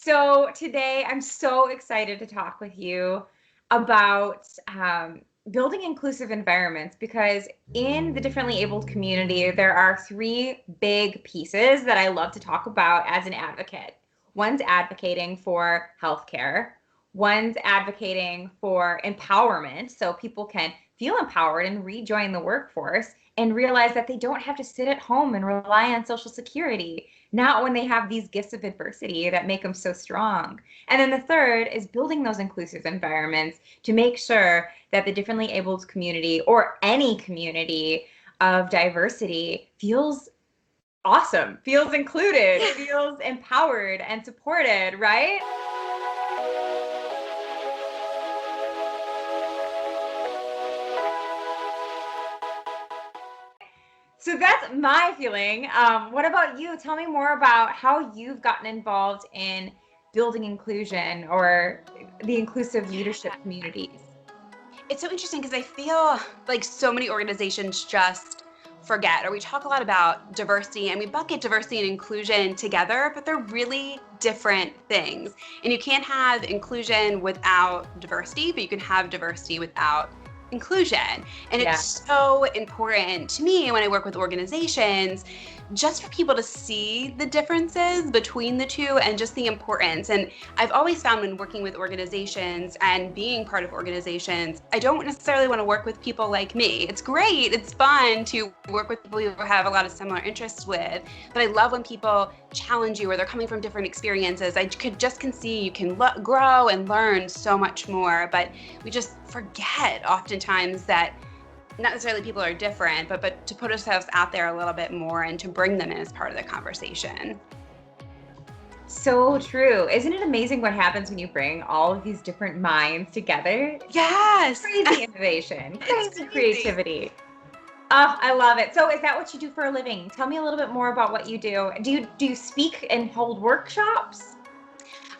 So today I'm so excited to talk with you about building inclusive environments because in the differently abled community, there are three big pieces that I love to talk about as an advocate. One's advocating for healthcare, one's advocating for empowerment so people can feel empowered and rejoin the workforce and realize that they don't have to sit at home and rely on Social Security, not when they have these gifts of adversity that make them so strong. And then the third is building those inclusive environments to make sure that the differently abled community or any community of diversity feels awesome, feels included, feels empowered and supported, right? So that's my feeling. What about you? Tell me more about how you've gotten involved in building inclusion or the inclusive leadership communities. It's so interesting because I feel like so many organizations just forget, or we talk a lot about diversity and we bucket diversity and inclusion together, but they're really different things. And you can't have inclusion without diversity, but you can have diversity without inclusion. And Yeah. it's so important to me when I work with organizations, just for people to see the differences between the two and just the importance. And I've always found when working with organizations and being part of organizations, I don't necessarily want to work with people like me. It's great, it's fun to work with people you have a lot of similar interests with, but I love when people challenge you or they're coming from different experiences. I can see you can grow and learn so much more, but we just forget oftentimes that not necessarily people are different, but to put ourselves out there a little bit more and to bring them in as part of the conversation. So true. Isn't it amazing what happens when you bring all of these different minds together? Yes. Crazy innovation, crazy creativity. Oh, I love it. So is that what you do for a living? Tell me a little bit more about what you do. Do you speak and hold workshops?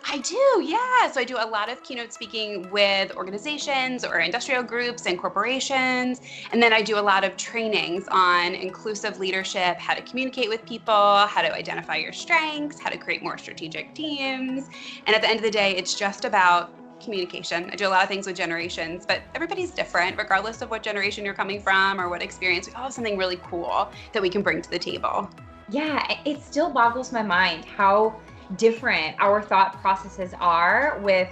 I do, yeah. So I do a lot of keynote speaking with organizations or industrial groups and corporations. And then I do a lot of trainings on inclusive leadership, how to communicate with people, how to identify your strengths, how to create more strategic teams. And at the end of the day, it's just about communication. I do a lot of things with generations, but everybody's different, regardless of what generation you're coming from or what experience. We all have something really cool that we can bring to the table. Yeah, it still boggles my mind how different our thought processes are with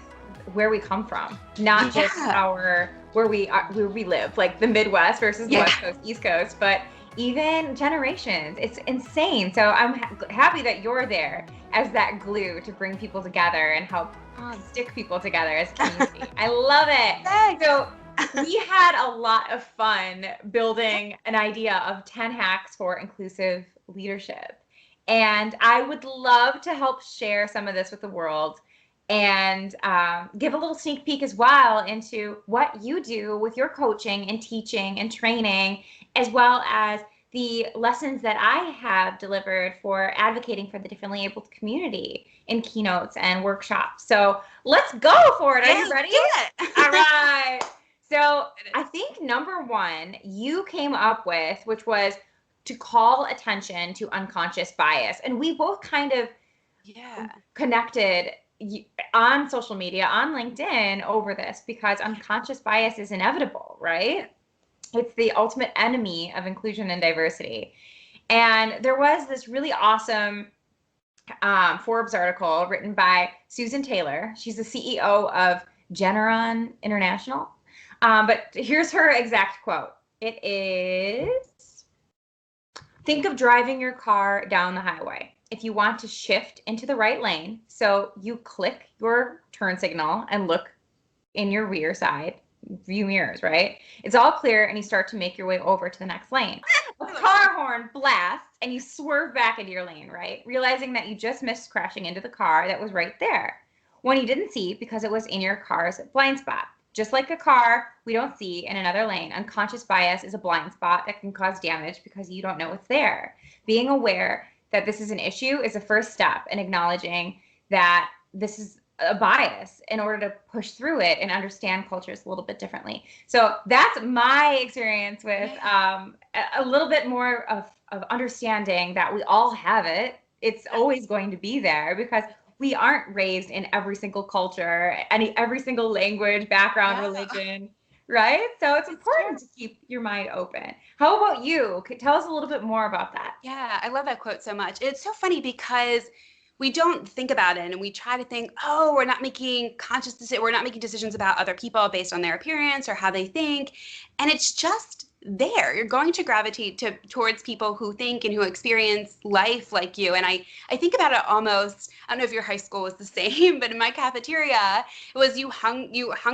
where we come from, not just where we live, like the Midwest versus the West Coast, East Coast, but even generations. It's insane. So I'm happy that you're there as that glue to bring people together and help stick people together as a community. I love it. Thanks. So we had a lot of fun building an idea of 10 hacks for inclusive leadership. And I would love to help share some of this with the world and give a little sneak peek as well into what you do with your coaching and teaching and training, as well as the lessons that I have delivered for advocating for the differently abled community in keynotes and workshops. So let's go for it. Are you ready? Do it. All right. So I think number one you came up with, which was to call attention to unconscious bias. And we both kind of connected on social media, on LinkedIn over this because unconscious bias is inevitable, right? It's the ultimate enemy of inclusion and diversity. And there was this really awesome Forbes article written by Susan Taylor. She's the CEO of Generon International. But here's her exact quote. It is, think of driving your car down the highway. If you want to shift into the right lane, so you click your turn signal and look in your rear side, view mirrors, right? It's all clear and you start to make your way over to the next lane. A car horn blasts and you swerve back into your lane, right? Realizing that you just missed crashing into the car that was right there. One you didn't see because it was in your car's blind spot. Just like a car we don't see in another lane, unconscious bias is a blind spot that can cause damage because you don't know it's there. Being aware that this is an issue is a first step in acknowledging that this is a bias in order to push through it and understand cultures a little bit differently. So that's my experience with a little bit more of understanding that we all have it. It's always going to be there because we aren't raised in every single culture, every single language, background, religion, right? So it's important to keep your mind open. How about you? Tell us a little bit more about that. Yeah, I love that quote so much. It's so funny because we don't think about it and we try to think, oh, we're not making conscious decisions, we're not making decisions about other people based on their appearance or how they think. And it's just there. You're going to gravitate towards people who think and who experience life like you. And I think about it almost, I don't know if your high school was the same, but in my cafeteria, it was you hung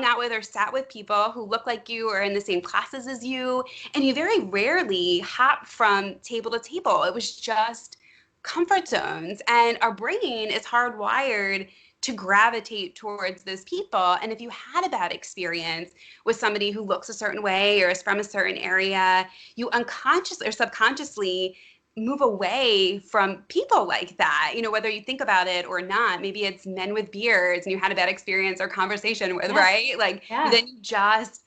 out with or sat with people who look like you or in the same classes as you, and you very rarely hop from table to table. It was just comfort zones, and our brain is hardwired to gravitate towards those people. And if you had a bad experience with somebody who looks a certain way or is from a certain area, you unconsciously or subconsciously move away from people like that, whether you think about it or not. Maybe it's men with beards and you had a bad experience or conversation with, right? Then you just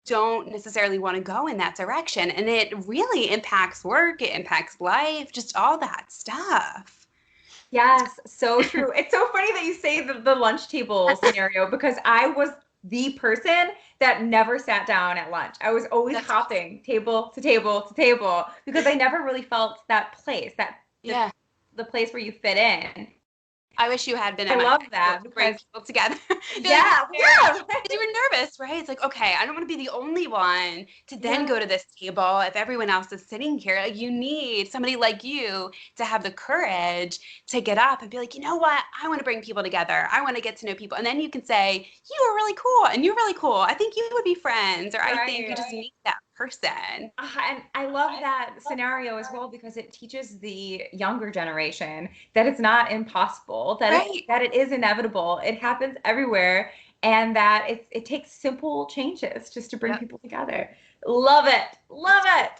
don't necessarily want to go in that direction. And it really impacts work, it impacts life, just all that stuff. Yes, so true. It's so funny that you say the lunch table scenario, because I was the person that never sat down at lunch. I was always hopping table to table to table because I never really felt that place, the place where you fit in. I wish you had been. I love that to bring people together. Yeah. You were nervous, right? It's like, okay, I don't want to be the only one to then go to this table if everyone else is sitting here. Like, you need somebody like you to have the courage to get up and be like, you know what? I want to bring people together. I want to get to know people. And then you can say, you are really cool and you're really cool. I think you would be friends, or I think you just need that person. And I love that scenario as well, because it teaches the younger generation that it's not impossible, that it is inevitable. It happens everywhere, and that it takes simple changes just to bring people together. Love it. Love it.